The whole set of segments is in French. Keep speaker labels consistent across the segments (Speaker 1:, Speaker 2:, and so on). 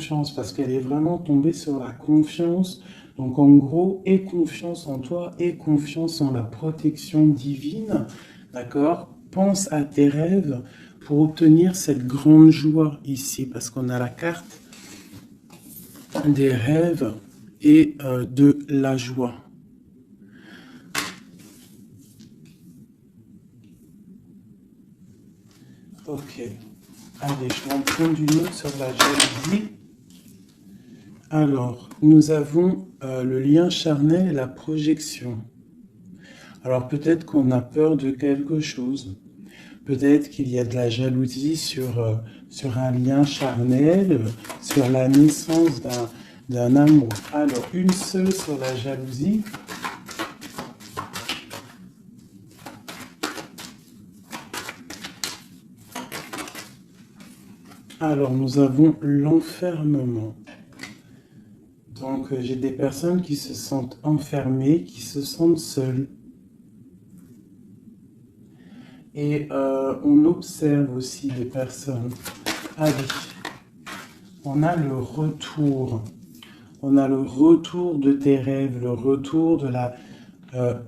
Speaker 1: confiance, parce qu'elle est vraiment tombée sur la confiance. Donc en gros, aie confiance en toi, aie confiance en la protection divine, d'accord? Pense à tes rêves pour obtenir cette grande joie ici, parce qu'on a la carte des rêves et de la joie. Ok. Allez, je vais en prendre une autre sur la jalousie. Alors, nous avons le lien charnel et la projection. Alors peut-être qu'on a peur de quelque chose. Peut-être qu'il y a de la jalousie sur un lien charnel, sur la naissance d'un amour. Alors, une seule sur la jalousie. Alors, nous avons l'enfermement. Donc, j'ai des personnes qui se sentent enfermées, qui se sentent seules. Et on observe aussi des personnes. Allez, on a le retour. On a le retour de tes rêves, le retour de la...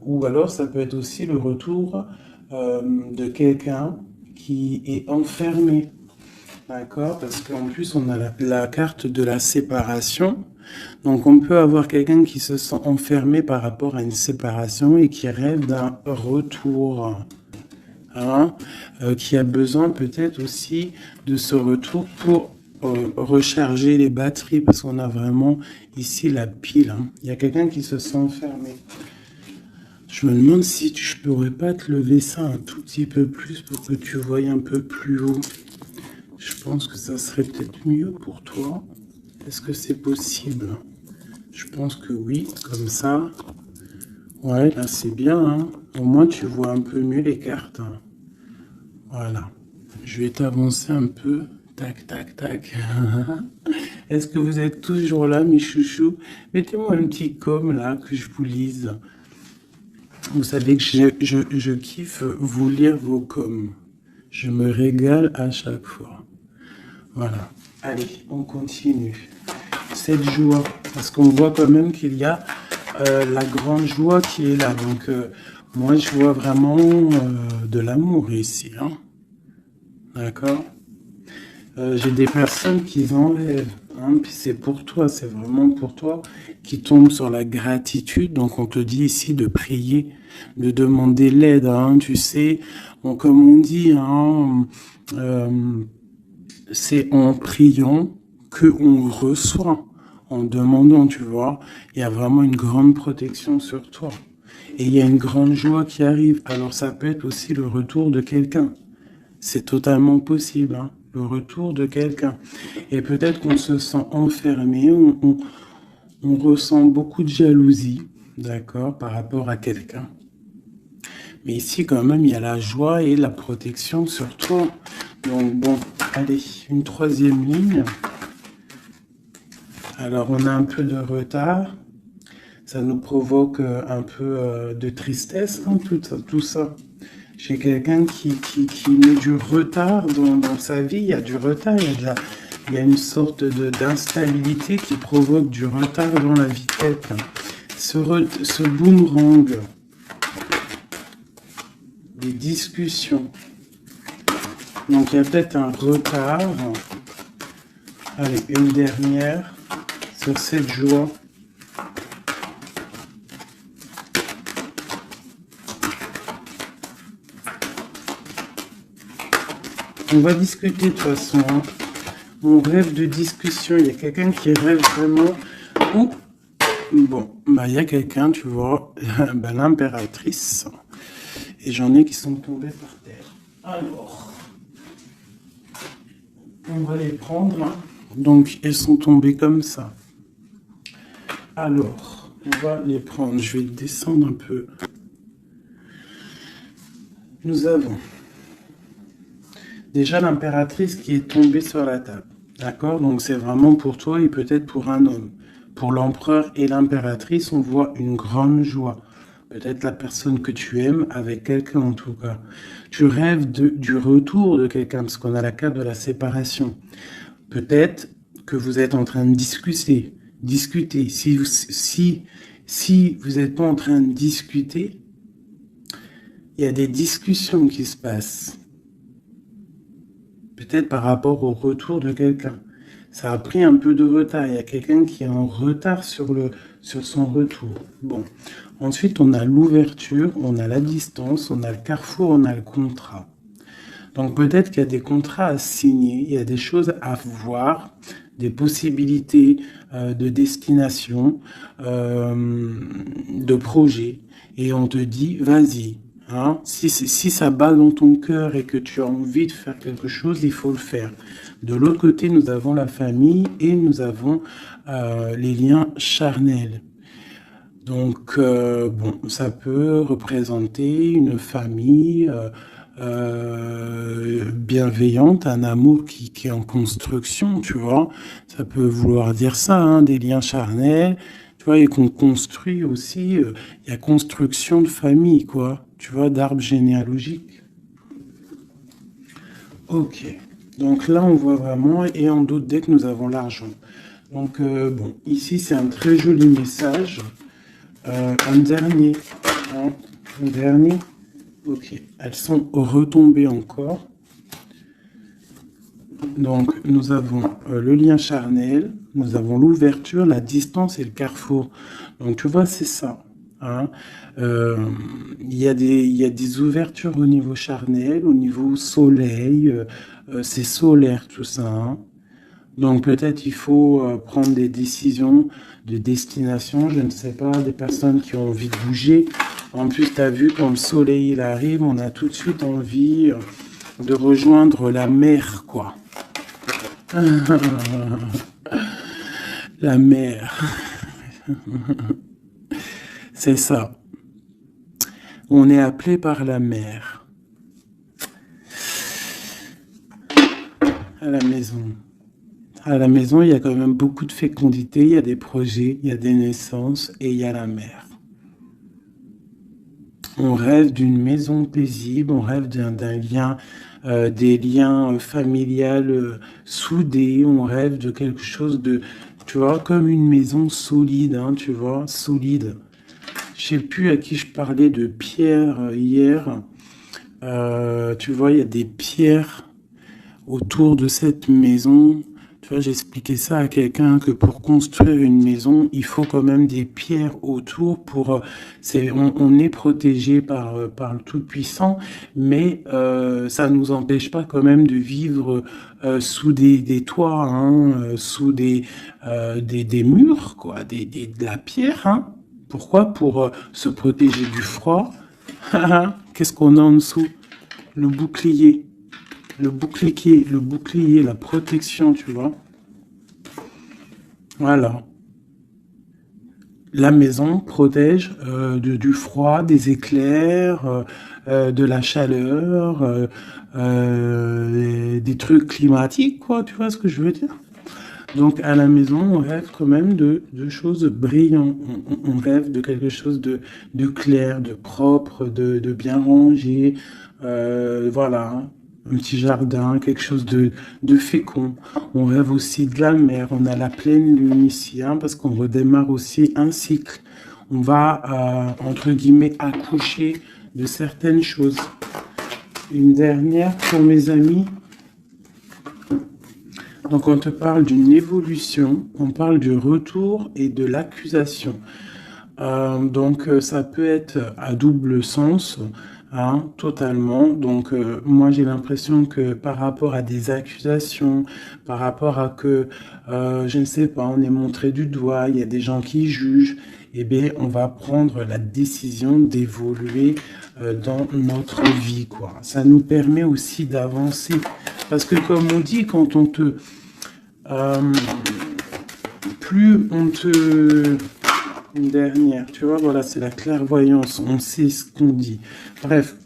Speaker 1: ou alors ça peut être aussi le retour de quelqu'un qui est enfermé. D'accord? Parce qu'en plus, on a la carte de la séparation. Donc, on peut avoir quelqu'un qui se sent enfermé par rapport à une séparation et qui rêve d'un retour. Hein, qui a besoin peut-être aussi de ce retour pour recharger les batteries, parce qu'on a vraiment ici la pile. Hein. Il y a quelqu'un qui se sent enfermé. Je me demande si je pourrais pas te lever ça un tout petit peu plus pour que tu voyes un peu plus haut. Je pense que ça serait peut-être mieux pour toi. Est-ce que c'est possible? Je pense que oui, comme ça. Ouais, là c'est bien. Hein. Au moins tu vois un peu mieux les cartes. Hein. Voilà. Je vais t'avancer un peu. Tac, tac, tac. Est-ce que vous êtes toujours là, mes chouchous? Mettez-moi un petit com là, que je vous lise. Vous savez que je kiffe vous lire vos coms. Je me régale à chaque fois. Voilà. Allez, on continue. Cette joie, parce qu'on voit quand même qu'il y a la grande joie qui est là. Donc, moi, je vois vraiment de l'amour ici. Hein. D'accord? J'ai des personnes qui enlèvent, hein, puis c'est pour toi, c'est vraiment pour toi, qui tombent sur la gratitude. Donc on te dit ici de prier, de demander l'aide, hein, tu sais, comme on dit, hein, c'est en priant que on reçoit, en demandant, tu vois. Il y a vraiment une grande protection sur toi. Et il y a une grande joie qui arrive. Alors ça peut être aussi le retour de quelqu'un. C'est totalement possible, hein, le retour de quelqu'un. Et peut-être qu'on se sent enfermé, on ressent beaucoup de jalousie, d'accord, par rapport à quelqu'un. Mais ici, quand même, il y a la joie et la protection sur toi. Donc, bon, allez, une troisième ligne. Alors, on a un peu de retard. Ça nous provoque un peu de tristesse, hein, tout ça. Chez quelqu'un qui met du retard dans sa vie, il y a du retard, il y a une sorte d'instabilité qui provoque du retard dans la vie de quelqu'un. Ce boomerang, des discussions. Donc il y a peut-être un retard. Allez, une dernière sur cette joie. On va discuter de toute façon. Hein. On rêve de discussion. Il y a quelqu'un qui rêve vraiment. Oh. Bon, bah il y a quelqu'un, tu vois, bah, l'impératrice. Et j'en ai qui sont tombés par terre. Alors, on va les prendre. Hein. Donc, elles sont tombées comme ça. Alors, on va les prendre. Je vais descendre un peu. Nous avons déjà l'impératrice qui est tombée sur la table. D'accord? Donc c'est vraiment pour toi et peut-être pour un homme. Pour l'empereur et l'impératrice, on voit une grande joie. Peut-être la personne que tu aimes avec quelqu'un en tout cas. Tu rêves du retour de quelqu'un parce qu'on a la carte de la séparation. Peut-être que vous êtes en train de discuter. Si vous n'êtes pas en train de discuter, il y a des discussions qui se passent. Peut-être par rapport au retour de quelqu'un. Ça a pris un peu de retard. Il y a quelqu'un qui est en retard sur son retour. Bon. Ensuite, on a l'ouverture, on a la distance, on a le carrefour, on a le contrat. Donc peut-être qu'il y a des contrats à signer, il y a des choses à voir, des possibilités de destination, de projet. Et on te dit, vas-y. Hein, si ça bat dans ton cœur et que tu as envie de faire quelque chose, il faut le faire. De l'autre côté, nous avons la famille et nous avons les liens charnels. Donc, bon, ça peut représenter une famille bienveillante, un amour qui est en construction, tu vois. Ça peut vouloir dire ça, hein, des liens charnels, tu vois, et qu'on construit aussi, il y a construction de famille, quoi, tu vois, d'arbre généalogique. Ok, donc là, on voit vraiment, et en d'autres decks, nous avons l'argent. Donc, bon, ici, c'est un très joli message. Un dernier, hein, un dernier. Ok, elles sont retombées encore. Donc, nous avons le lien charnel, nous avons l'ouverture, la distance et le carrefour. Donc, tu vois, c'est ça. Hein. Il y a des ouvertures au niveau charnel, au niveau soleil. C'est solaire, tout ça. Hein. Donc, peut-être il faut prendre des décisions de destination. Je ne sais pas, des personnes qui ont envie de bouger. En plus, tu as vu, quand le soleil il arrive, on a tout de suite envie de rejoindre la mer, quoi. La mer. C'est ça. On est appelé par la mer. À la maison. À la maison, il y a quand même beaucoup de fécondité, il y a des projets, il y a des naissances et il y a la mer. On rêve d'une maison paisible, on rêve d'un lien, des liens familiales soudés, on rêve de quelque chose de, tu vois, comme une maison solide, hein, tu vois, solide. Je sais plus à qui je parlais de pierre hier. Tu vois, il y a des pierres autour de cette maison. Tu vois, j'expliquais ça à quelqu'un que pour construire une maison, il faut quand même des pierres autour pour. On est protégé par le Tout-Puissant, mais ça nous empêche pas quand même de vivre sous des toits, hein, sous des murs, quoi, de la pierre. Hein. Pourquoi? Pour se protéger du froid. Qu'est-ce qu'on a en dessous? Le bouclier. Le bouclier, la protection, tu vois. Voilà. La maison protège du froid, des éclairs, de la chaleur, des trucs climatiques, quoi. Tu vois ce que je veux dire? Donc, à la maison, on rêve quand même de choses brillantes. On rêve de quelque chose de clair, de propre, de bien rangé. Voilà. Hein. Un petit jardin, quelque chose de fécond. On rêve aussi de la mer. On a la pleine lune ici, hein, parce qu'on redémarre aussi un cycle. On va, entre guillemets, accoucher de certaines choses. Une dernière pour mes amis. Donc, on te parle d'une évolution, on parle du retour et de l'accusation. Donc, ça peut être à double sens, hein, totalement. Donc, moi, j'ai l'impression que par rapport à des accusations, par rapport à que, je ne sais pas, on est montré du doigt, il y a des gens qui jugent, eh bien, on va prendre la décision d'évoluer dans notre vie, quoi. Ça nous permet aussi d'avancer. Parce que, comme on dit, quand on te... plus on te... Une dernière, tu vois, voilà, c'est la clairvoyance, on sait ce qu'on dit. Bref,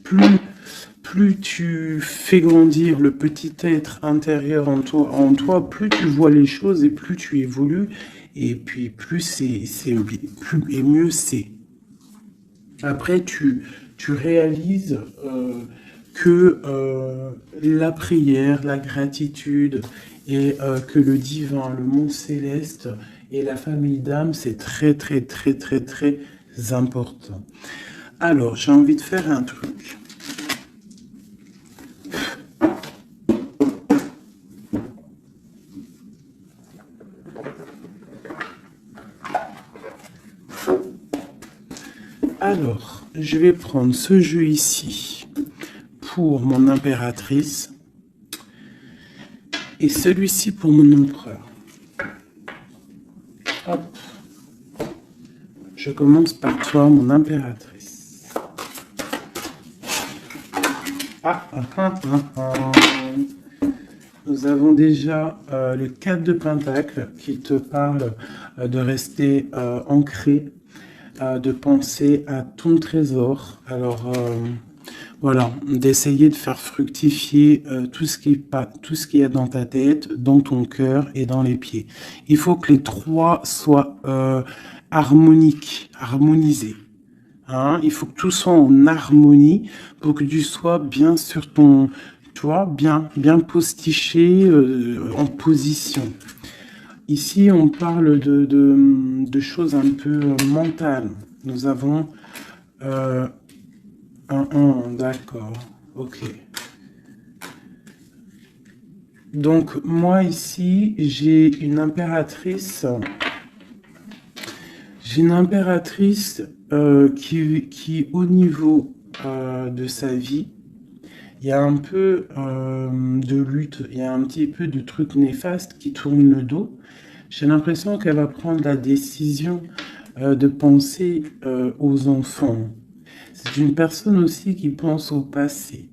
Speaker 1: plus tu fais grandir le petit être intérieur en toi, plus tu vois les choses et plus tu évolues, et puis plus plus et mieux c'est. Après, tu réalises que la prière, la gratitude et que le divin, le monde céleste et la famille d'âme, c'est très, très, très, très, très important. Alors, j'ai envie de faire un truc. Alors, je vais prendre ce jeu ici pour mon impératrice et celui-ci pour mon empereur. Hop. Je commence par toi, mon impératrice. Nous avons déjà le 4 de Pentacle qui te parle de rester ancré, de penser à ton trésor. Alors, voilà, d'essayer de faire fructifier tout ce qu'il y a dans ta tête, dans ton cœur et dans les pieds. Il faut que les trois soient harmonisés. Hein, il faut que tout soit en harmonie pour que tu sois bien sur ton, tu vois, bien postiché en position. Ici, on parle de choses un peu mentales. Nous avons d'accord, ok. Donc, moi, ici, j'ai une impératrice. J'ai une impératrice qui, au niveau de sa vie, il y a un peu de lutte, il y a un petit peu de trucs néfastes qui tournent le dos. J'ai l'impression qu'elle va prendre la décision de penser aux enfants. C'est une personne aussi qui pense au passé.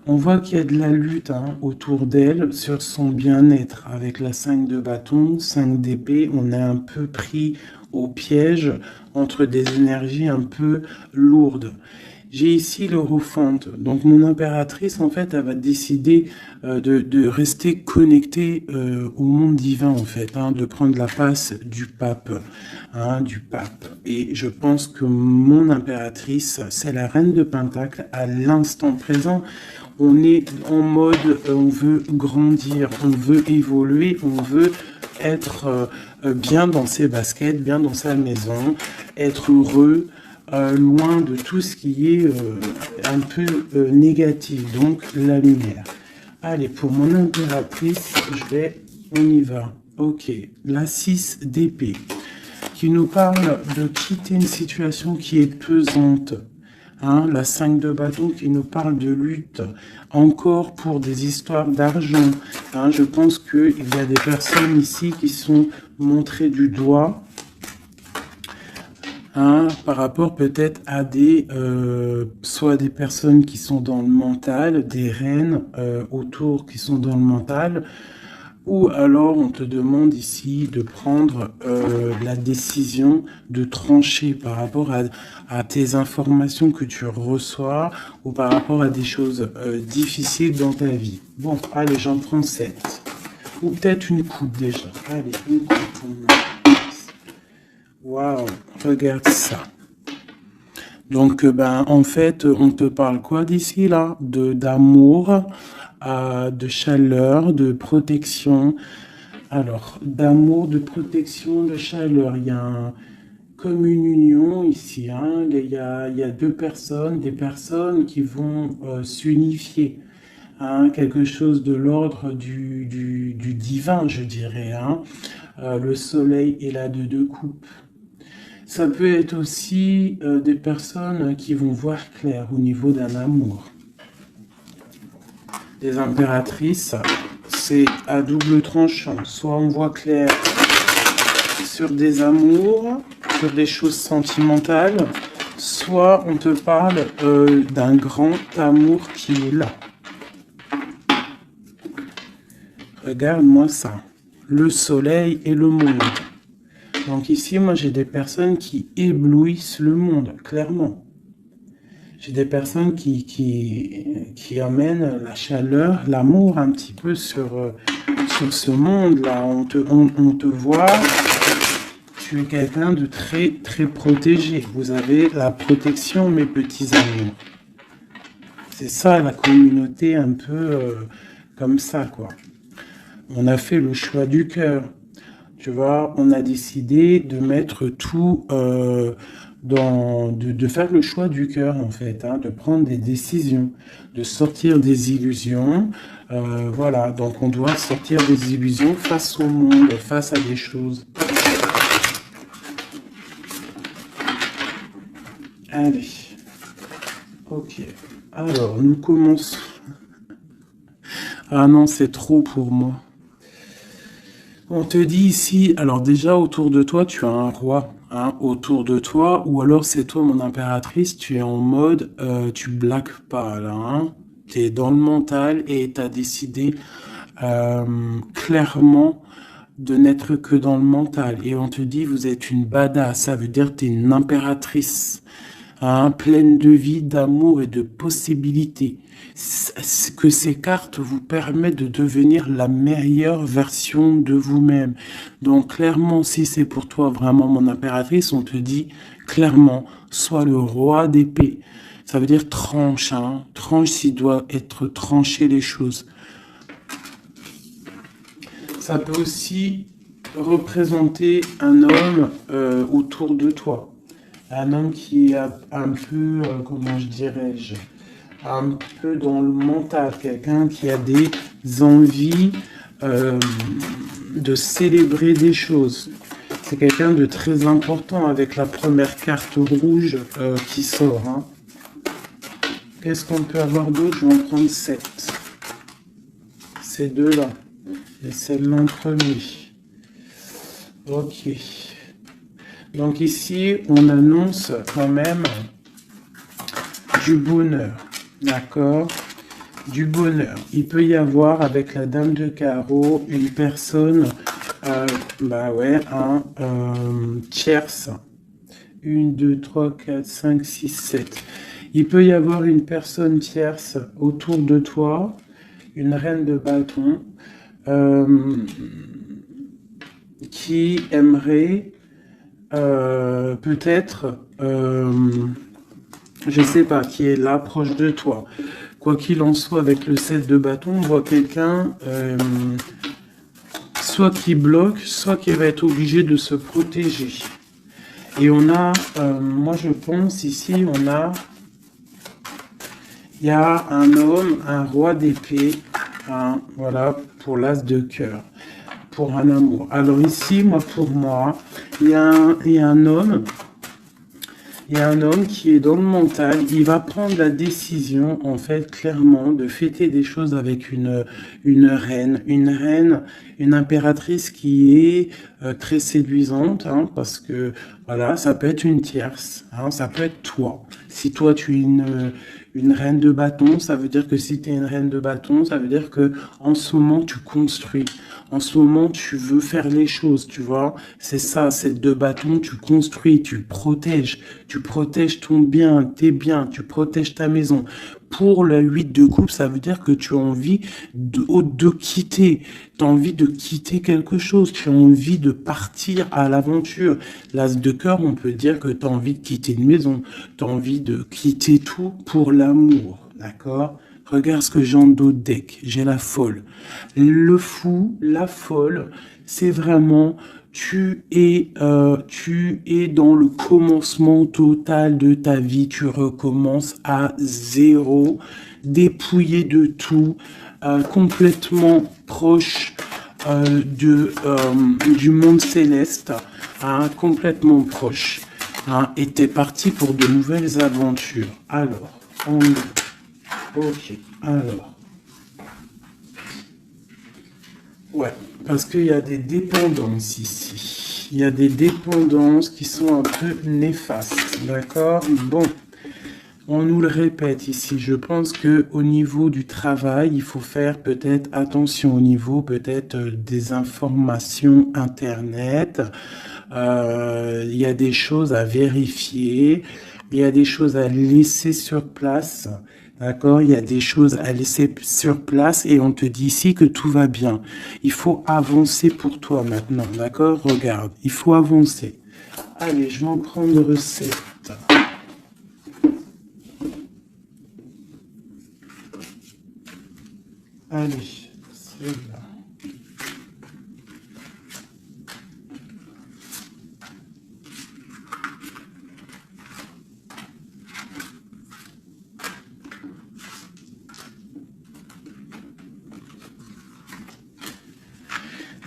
Speaker 1: On voit qu'il y a de la lutte autour d'elle sur son bien-être. Avec la 5 de bâton, 5 d'épée, on est un peu pris au piège entre des énergies un peu lourdes. J'ai ici l'Hierophante. Donc mon impératrice, en fait, elle va décider de rester connectée au monde divin, en fait, de prendre la place du pape, Et je pense que mon impératrice, c'est la reine de Pentacle à l'instant présent. On est en mode, on veut grandir, on veut évoluer, on veut être bien dans ses baskets, bien dans sa maison, être heureux, loin de tout ce qui est un peu négatif, donc la lumière. Allez, pour mon impératrice, on y va. Ok, la 6 d'épée, qui nous parle de quitter une situation qui est pesante. La 5 de bâton qui nous parle de lutte, encore pour des histoires d'argent. Je pense qu'il y a des personnes ici qui sont montrées du doigt, par rapport peut-être à soit des personnes qui sont dans le mental, des reines autour qui sont dans le mental, ou alors on te demande ici de prendre la décision de trancher par rapport à tes informations que tu reçois ou par rapport à des choses difficiles dans ta vie. Bon, allez, j'en prends 7. Ou peut-être une coupe déjà. Allez, une coupe pour moi. Waouh, regarde ça. Donc, en fait, on te parle quoi d'ici là? D'amour, de chaleur, de protection. Alors, d'amour, de protection, de chaleur. Il y a comme une union ici. Il y a deux personnes, des personnes qui vont s'unifier. Quelque chose de l'ordre du divin, je dirais. Le soleil et la deux coupes. Ça peut être aussi des personnes qui vont voir clair au niveau d'un amour. Des impératrices, c'est à double tranchant. Soit on voit clair sur des amours, sur des choses sentimentales, soit on te parle d'un grand amour qui est là. Regarde-moi ça. Le soleil et le monde. Donc ici, moi, j'ai des personnes qui éblouissent le monde, clairement. J'ai des personnes qui amènent la chaleur, l'amour un petit peu sur ce monde-là. On te voit, tu es quelqu'un de très, très protégé. Vous avez la protection, mes petits amours. C'est ça, la communauté un peu comme ça, quoi. On a fait le choix du cœur. Tu vois, on a décidé de mettre tout de faire le choix du cœur, en fait, hein, de prendre des décisions, de sortir des illusions. Voilà, donc on doit sortir des illusions face au monde, face à des choses. Allez, ok. Alors, nous commençons. Ah non, c'est trop pour moi. On te dit ici, alors déjà autour de toi, tu as un roi, hein, autour de toi, ou alors c'est toi mon impératrice, tu es en mode, tu blagues pas là, hein, tu es dans le mental et tu as décidé clairement de n'être que dans le mental. Et on te dit, vous êtes une badass, ça veut dire que tu es une impératrice, hein, pleine de vie, d'amour et de possibilités. Que ces cartes vous permettent de devenir la meilleure version de vous-même. Donc clairement, si c'est pour toi vraiment mon impératrice, on te dit clairement, sois le roi d'épée. Ça veut dire tranche, hein, tranche s'il doit être tranché les choses. Ça peut aussi représenter un homme autour de toi. Un homme qui est un peu, comment je dirais-je, un peu dans le mental, quelqu'un qui a des envies de célébrer des choses. C'est quelqu'un de très important avec la première carte rouge qui sort. Hein. Qu'est-ce qu'on peut avoir d'autre? Je vais en prendre 7. Ces deux-là. Et celle-là en premier. Ok. Donc ici, on annonce quand même du bonheur. D'accord? Du bonheur. Il peut y avoir avec la dame de carreau une personne, un tierce. 1, 2, 3, 4, 5, 6, 7. Il peut y avoir une personne tierce autour de toi, une reine de bâton, qui aimerait peut-être, je sais pas, qui est là proche de toi. Quoi qu'il en soit, avec le 7 de bâton, on voit quelqu'un soit qui bloque, soit qui va être obligé de se protéger. Et on a, moi je pense ici, il y a un homme, un roi d'épée, hein, voilà, pour l'as de cœur, pour un amour. Alors ici, pour moi, il y a un homme. Il y a un homme qui est dans le mental, il va prendre la décision, en fait, clairement, de fêter des choses avec une reine, une impératrice qui est très séduisante, hein, parce que, voilà, ça peut être une tierce, hein, ça peut être toi. Si toi, tu es une reine de bâton, ça veut dire que si tu es une reine de bâton, ça veut dire que en ce moment, tu construis. En ce moment, tu veux faire les choses, tu vois. C'est ça, c'est deux bâtons, tu construis, tu protèges ton bien, tes biens, tu protèges ta maison. Pour le 8 de coupe, ça veut dire que tu as envie de quitter. Tu as envie de quitter quelque chose. Tu as envie de partir à l'aventure. L'as de cœur, on peut dire que tu as envie de quitter une maison. Tu as envie de quitter tout pour l'amour. D'accord? Regarde ce que j'ai en dos de deck. J'ai la folle. Le fou, la folle, c'est vraiment... Tu es dans le commencement total de ta vie. Tu recommences à zéro, dépouillé de tout, complètement proche du monde céleste, hein, complètement proche. Hein, et t'es parti pour de nouvelles aventures. Alors, ok, alors. Ouais, parce qu'il y a des dépendances ici. Il y a des dépendances qui sont un peu néfastes, d'accord? Bon, on nous le répète ici. Je pense que au niveau du travail, il faut faire peut-être attention au niveau peut-être des informations Internet. Il y a des choses à vérifier. Il y a des choses à laisser sur place. D'accord? Il y a des choses à laisser sur place et on te dit ici que tout va bien. Il faut avancer pour toi maintenant. D'accord? Regarde, il faut avancer. Allez, je vais en prendre 7. Allez, c'est là.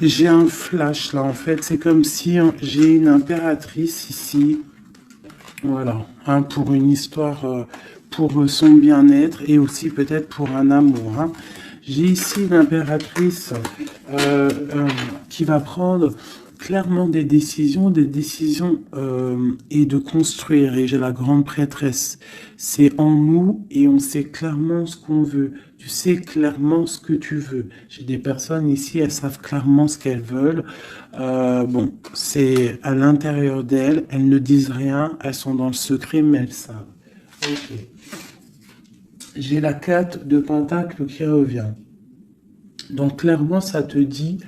Speaker 1: J'ai un flash là, en fait. C'est comme si j'ai une impératrice ici. Voilà, hein, pour une histoire, pour son bien-être et aussi peut-être pour un amour. Hein. J'ai ici l'impératrice qui va prendre clairement des décisions et de construire. Et j'ai la grande prêtresse. C'est en nous et on sait clairement ce qu'on veut. Tu sais clairement ce que tu veux. J'ai des personnes ici, elles savent clairement ce qu'elles veulent. Bon, c'est à l'intérieur d'elles. Elles ne disent rien. Elles sont dans le secret, mais elles savent. Ok. J'ai la 4 de Pentacle qui revient. Donc clairement, ça te dit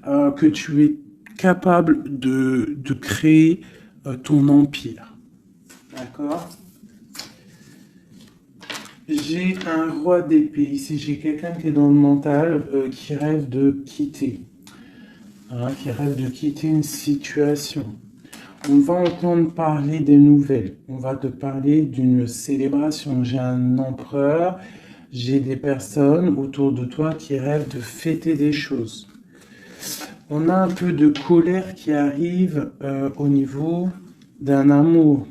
Speaker 1: que tu es capable de créer ton empire. D'accord? J'ai un roi d'épée. Ici, j'ai quelqu'un qui est dans le mental, qui rêve de quitter. Hein, qui rêve de quitter une situation. On va entendre parler des nouvelles. On va te parler d'une célébration. J'ai un empereur. J'ai des personnes autour de toi qui rêvent de fêter des choses. On a un peu de colère qui arrive au niveau d'un amour.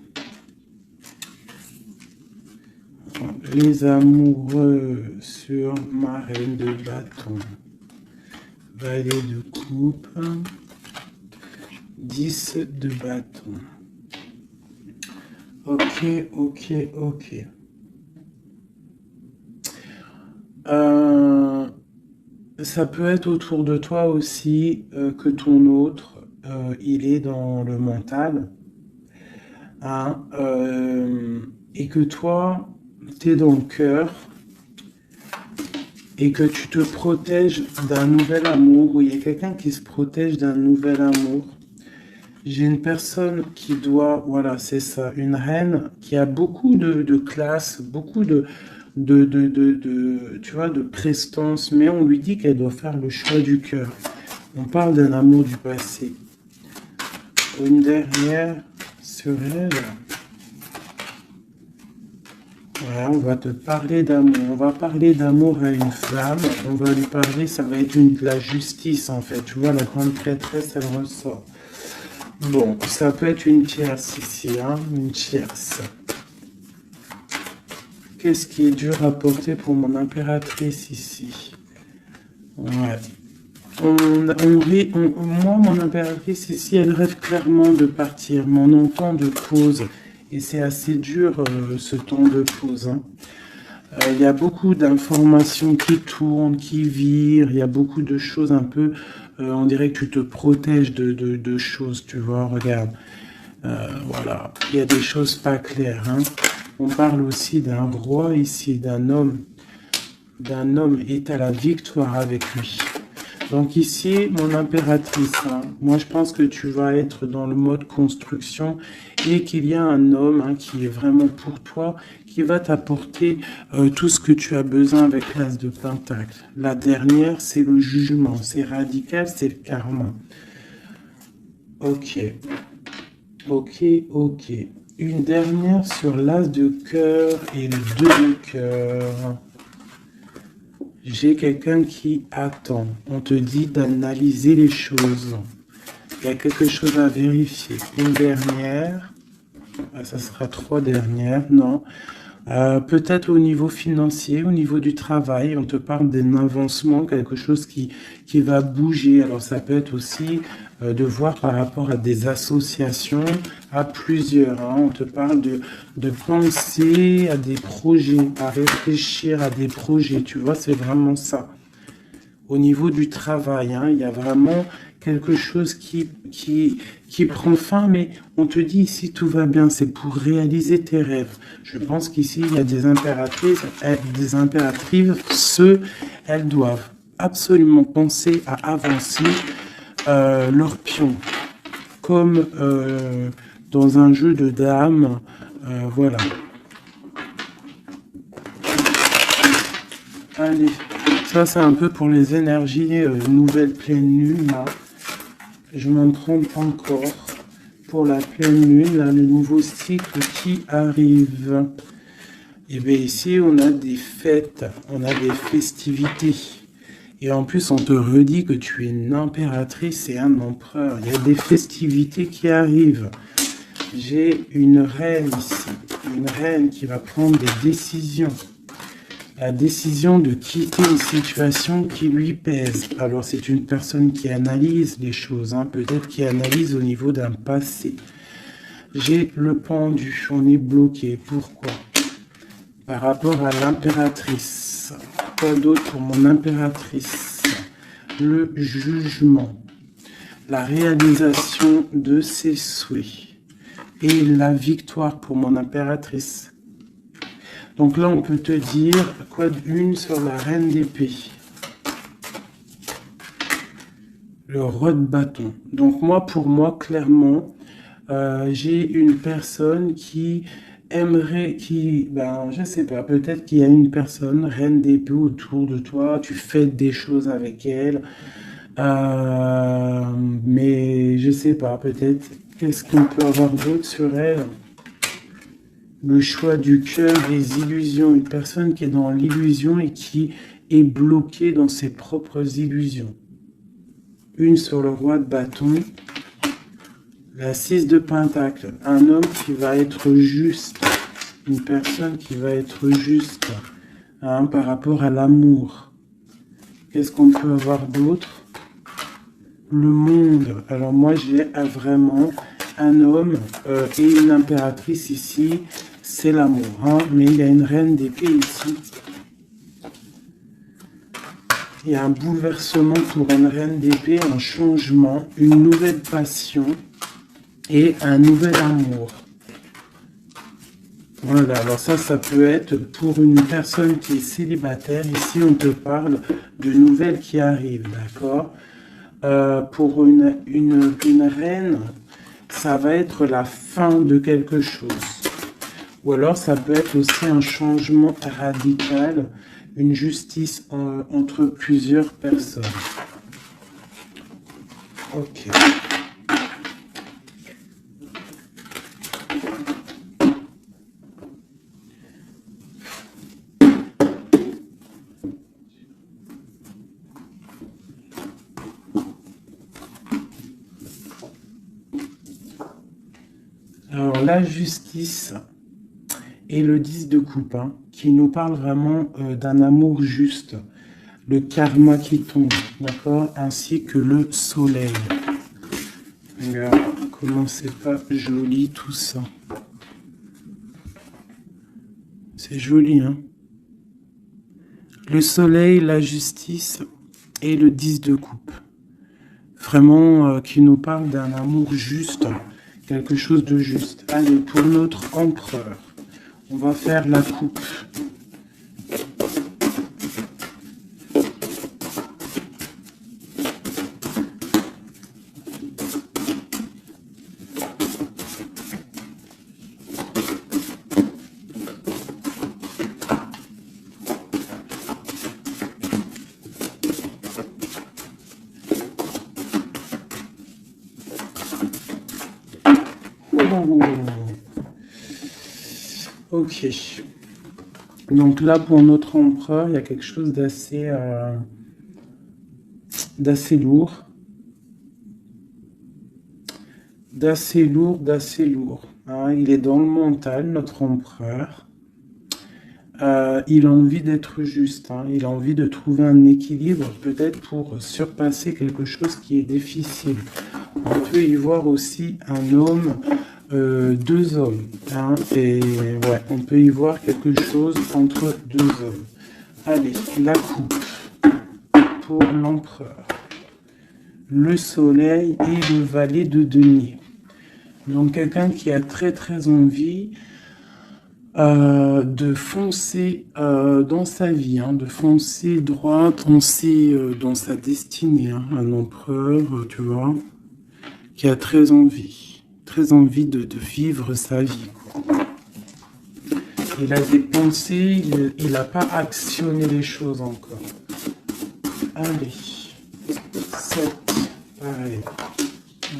Speaker 1: Les amoureux sur ma reine de bâton. Valet de coupe. 10 de bâton. Ok, ok, ok. Ça peut être autour de toi aussi que ton autre, il est dans le mental. Hein, et que toi, tu es dans le cœur. Et que tu te protèges d'un nouvel amour. Ou il y a quelqu'un qui se protège d'un nouvel amour. J'ai une personne qui doit, voilà, c'est ça, une reine qui a beaucoup de classe, beaucoup tu vois, de prestance, mais on lui dit qu'elle doit faire le choix du cœur. On parle d'un amour du passé. Une dernière sur elle. Voilà, on va te parler d'amour. On va parler d'amour à une femme. On va lui parler, ça va être de la justice en fait. Tu vois, la grande prêtresse, elle ressort. Bon, ça peut être une tierce ici, hein, une tierce. Qu'est-ce qui est dur à porter pour mon impératrice ici? Ouais. Moi, mon impératrice ici, elle rêve clairement de partir, mais on entend de pause. Et c'est assez dur, ce temps de pause. Hein. Il y a beaucoup d'informations qui tournent, qui virent. Il y a beaucoup de choses un peu... on dirait que tu te protèges de choses, tu vois, regarde. Voilà, il y a des choses pas claires. Hein. On parle aussi d'un roi ici, d'un homme. D'un homme est à la victoire avec lui. Donc ici, mon impératrice, hein, moi je pense que tu vas être dans le mode construction et qu'il y a un homme hein, qui est vraiment pour toi, qui va t'apporter tout ce que tu as besoin avec l'as de pentacle. La dernière, c'est le jugement, c'est radical, c'est le karma. Ok, ok, ok. Une dernière sur l'as de cœur et le 2 de cœur. J'ai quelqu'un qui attend. On te dit d'analyser les choses. Il y a quelque chose à vérifier. Une dernière. Ah, ça sera 3 dernières. Non. Peut-être au niveau financier, au niveau du travail. On te parle d'un avancement, quelque chose qui va bouger. Alors ça peut être aussi de voir par rapport à des associations, à plusieurs. Hein. On te parle de penser à des projets, à réfléchir à des projets. Tu vois, c'est vraiment ça. Au niveau du travail, hein, il y a vraiment quelque chose qui prend fin, mais on te dit ici tout va bien, c'est pour réaliser tes rêves. Je pense qu'ici, il y a des impératrices, elles doivent absolument penser à avancer leur pion, comme dans un jeu de dames, voilà. Allez, ça c'est un peu pour les énergies nouvelle pleine lune, là. Je m'en trompe encore pour la pleine lune, là, le nouveau cycle qui arrive. Et bien ici, on a des fêtes, on a des festivités. Et en plus, on te redit que tu es une impératrice et un empereur. Il y a des festivités qui arrivent. J'ai une reine ici. Une reine qui va prendre des décisions. La décision de quitter une situation qui lui pèse. Alors, c'est une personne qui analyse les choses. Hein, peut-être qui analyse au niveau d'un passé. J'ai le pendu. On est bloqué. Pourquoi? Par rapport à l'impératrice. Quoi d'autre pour mon impératrice? Le jugement, la réalisation de ses souhaits et la victoire pour mon impératrice. Donc là, on peut te dire quoi d'une sur la reine d'épée? Le roi de bâton. Donc moi, pour moi, clairement, j'ai une personne qui aimerait, je sais pas, peut-être qu'il y a une personne, reine d'épée autour de toi, tu fais des choses avec elle, mais je sais pas, peut-être, qu'est-ce qu'on peut avoir d'autre sur elle? Le choix du cœur, les illusions, une personne qui est dans l'illusion et qui est bloquée dans ses propres illusions. Une sur le roi de bâton. La 6 de pentacle, un homme qui va être juste, une personne qui va être juste hein, par rapport à l'amour. Qu'est-ce qu'on peut avoir d'autre? Le monde. Alors moi j'ai vraiment un homme et une impératrice ici, c'est l'amour. Hein, mais il y a une reine d'épée ici. Il y a un bouleversement pour une reine d'épée, un changement, une nouvelle passion. Et un nouvel amour. Voilà, alors ça peut être pour une personne qui est célibataire. Ici, on te parle de nouvelles qui arrivent, d'accord? Pour une reine, ça va être la fin de quelque chose. Ou alors, ça peut être aussi un changement radical, une justice entre plusieurs personnes. Ok. Alors, la justice et le 10 de coupe, hein, qui nous parle vraiment d'un amour juste, le karma qui tombe, d'accord, ainsi que le soleil. Regarde, comment c'est pas joli tout ça. C'est joli, hein. Le soleil, la justice et le 10 de coupe. Vraiment, qui nous parle d'un amour juste. Quelque chose de juste. Allez, pour notre empereur, on va faire la coupe. Ok. Donc là, pour notre empereur, il y a quelque chose d'assez lourd. D'assez lourd. Hein. Il est dans le mental, notre empereur. Il a envie d'être juste. Hein. Il a envie de trouver un équilibre, peut-être pour surpasser quelque chose qui est difficile. On peut y voir aussi un homme, deux hommes. Hein, et ouais, on peut y voir quelque chose entre deux hommes. Allez, la coupe pour l'empereur. Le soleil et le valet de denier. Donc quelqu'un qui a très envie de foncer dans sa vie, hein, de foncer droit, foncer dans sa destinée. Hein, un empereur, tu vois, qui a très envie de vivre sa vie. Quoi. Il a des pensées, il n'a pas actionné les choses encore. Allez, 7, pareil.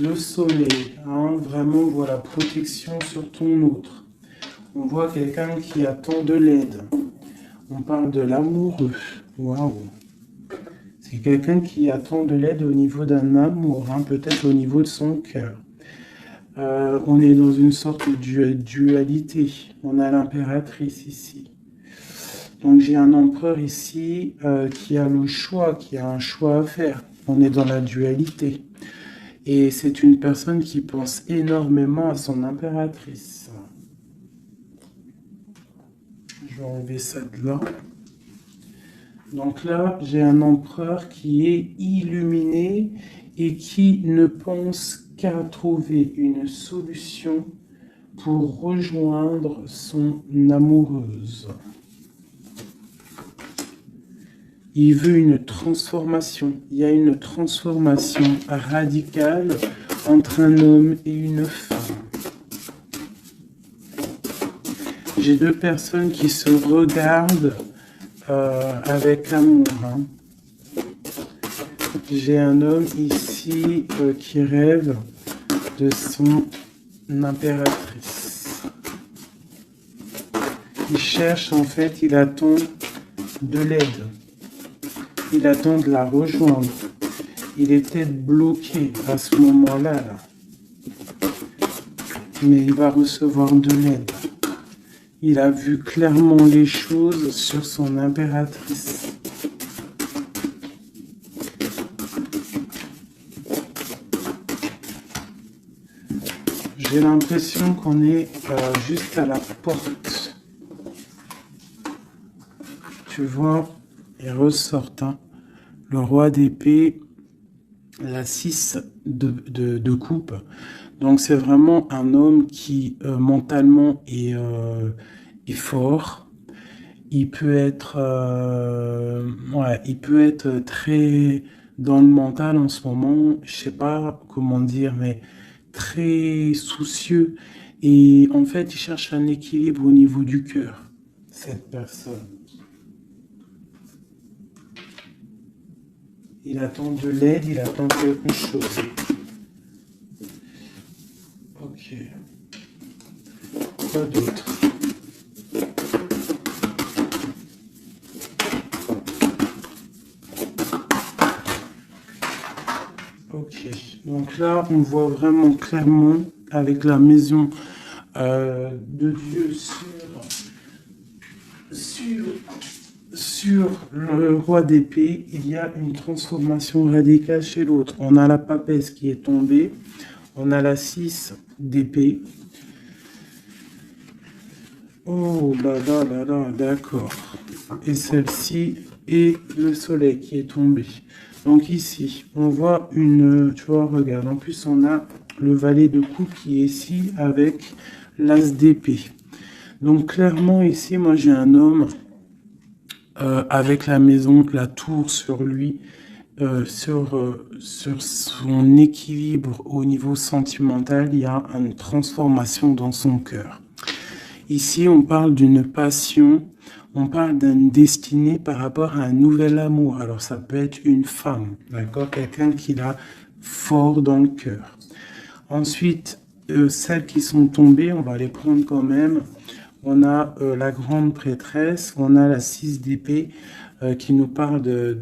Speaker 1: Le soleil, hein, vraiment, voilà, protection sur ton autre. On voit quelqu'un qui attend de l'aide. On parle de l'amoureux. Waouh. C'est quelqu'un qui attend de l'aide au niveau d'un amour, hein, peut-être au niveau de son cœur. On est dans une sorte de dualité. On a l'impératrice ici. Donc j'ai un empereur ici qui a le choix, qui a un choix à faire. On est dans la dualité. Et c'est une personne qui pense énormément à son impératrice. Je vais enlever ça de là. Donc là, j'ai un empereur qui est illuminé et qui ne pense qu'à trouver une solution pour rejoindre son amoureuse. Il veut une transformation. Il y a une transformation radicale entre un homme et une femme. J'ai deux personnes qui se regardent avec amour. Hein. J'ai un homme ici qui rêve de son impératrice. Il cherche, en fait, il attend de l'aide. Il attend de la rejoindre. Il était bloqué à ce moment-là. Là. Mais il va recevoir de l'aide. Il a vu clairement les choses sur son impératrice. J'ai l'impression qu'on est juste à la porte. Tu vois, il ressort le roi d'épée, la 6 de coupe. Donc c'est vraiment un homme qui mentalement est fort. Il peut être très dans le mental en ce moment, je sais pas comment dire, mais très soucieux. Et en fait, il cherche un équilibre au niveau du cœur, cette personne. Il attend de l'aide, il attend quelque chose. Ok. Quoi d'autre? Ok. Donc là, on voit vraiment clairement avec la maison de Dieu sur le roi d'épée, il y a une transformation radicale chez l'autre. On a la papesse qui est tombée, on a la 6 d'épée. Oh là là là là, d'accord. Et celle-ci est le soleil qui est tombé. Donc ici, on voit tu vois, regarde, en plus on a le valet de coupe qui est ici avec l'as d'épée. Donc clairement ici, moi j'ai un homme avec la maison, la tour sur lui, sur son équilibre au niveau sentimental, il y a une transformation dans son cœur. Ici, on parle d'une passion, on parle d'une destinée par rapport à un nouvel amour. Alors, ça peut être une femme, d'accord? Quelqu'un qui l'a fort dans le cœur. Ensuite, celles qui sont tombées, on va les prendre quand même. On a la grande prêtresse, on a la 6 d'épée qui nous parle de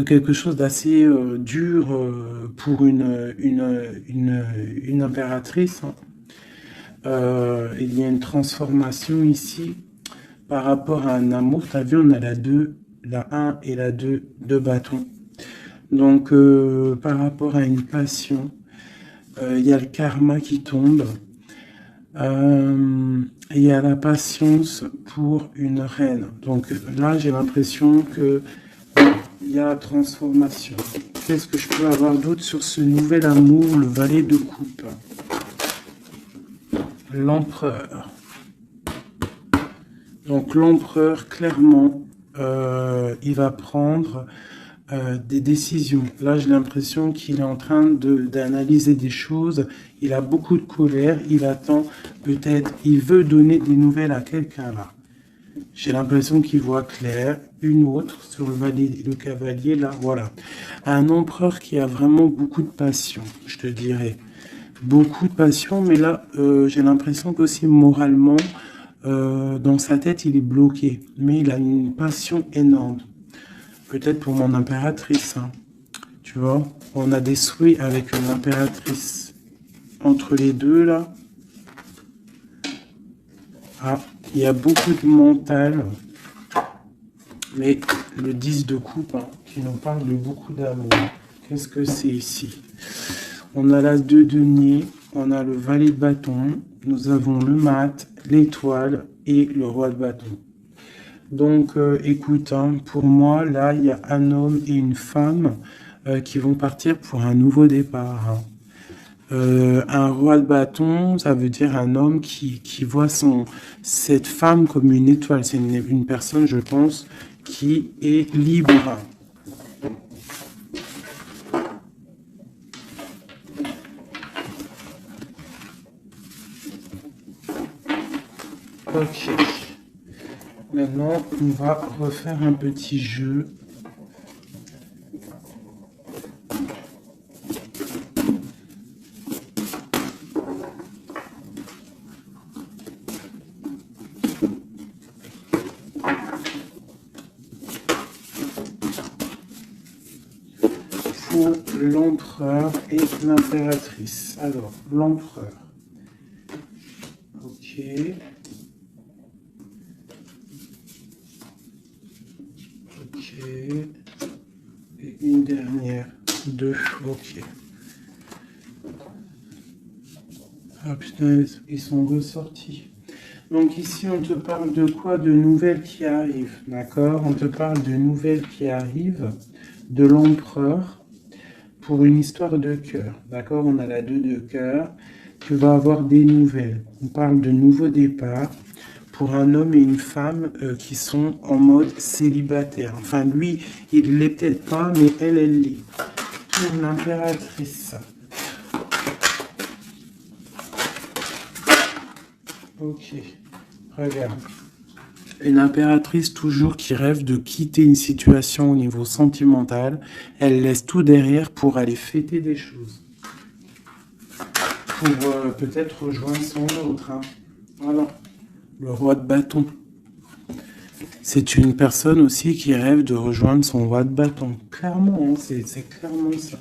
Speaker 1: quelque chose d'assez dur pour une impératrice. Hein. Il y a une transformation ici par rapport à un amour. Tu as vu, on a la 2, la 1 et la 2 de bâton. Donc, par rapport à une passion, il y a le karma qui tombe. Il y a la patience pour une reine. Donc là, j'ai l'impression que il y a transformation. Qu'est-ce que je peux avoir d'autre sur ce nouvel amour, le valet de coupe? L'empereur. Donc l'empereur, clairement, il va prendre des décisions. Là, j'ai l'impression qu'il est en train d'analyser des choses. Il a beaucoup de colère. Il attend peut-être, il veut donner des nouvelles à quelqu'un là. J'ai l'impression qu'il voit clair. Une autre sur le cavalier là, voilà. Un empereur qui a vraiment beaucoup de passion, je te dirais. Beaucoup de passion, mais là, j'ai l'impression qu'aussi moralement, dans sa tête, il est bloqué. Mais il a une passion énorme. peut-être pour mon impératrice, hein. Tu vois, on a des souhaits avec une impératrice. Entre les deux, là. Ah, il y a beaucoup de mental. Mais le 10 de coupe, hein, qui nous parle de beaucoup d'amour. Qu'est-ce que c'est ici? On a l'as de denier, on a le valet de bâton, nous avons le mat, l'étoile et le roi de bâton. Donc, écoute, hein, pour moi, là, il y a un homme et une femme qui vont partir pour un nouveau départ, hein. Un roi de bâton, ça veut dire un homme qui voit cette femme comme une étoile. C'est une personne, je pense, qui est libre. Ok. Maintenant, on va refaire un petit jeu. Pour l'empereur et l'impératrice. Alors, l'empereur. Ok. Ok. Et une dernière. 2. Ok. Ah putain, ils sont ressortis. Donc ici, on te parle de quoi? De nouvelles qui arrivent. D'accord? On te parle de nouvelles qui arrivent. De l'empereur. Pour une histoire de cœur. D'accord? On a la 2 de cœur. Tu vas avoir des nouvelles. On parle de nouveaux départs pour un homme et une femme qui sont en mode célibataire. Enfin, lui, il l'est peut-être pas, mais elle l'est. Pour l'impératrice. Ok, regarde. Une impératrice toujours qui rêve de quitter une situation au niveau sentimental. Elle laisse tout derrière pour aller fêter des choses. Pour peut-être rejoindre son autre, hein. Voilà. Le roi de bâton. C'est une personne aussi qui rêve de rejoindre son roi de bâton. Clairement, hein, c'est clairement ça.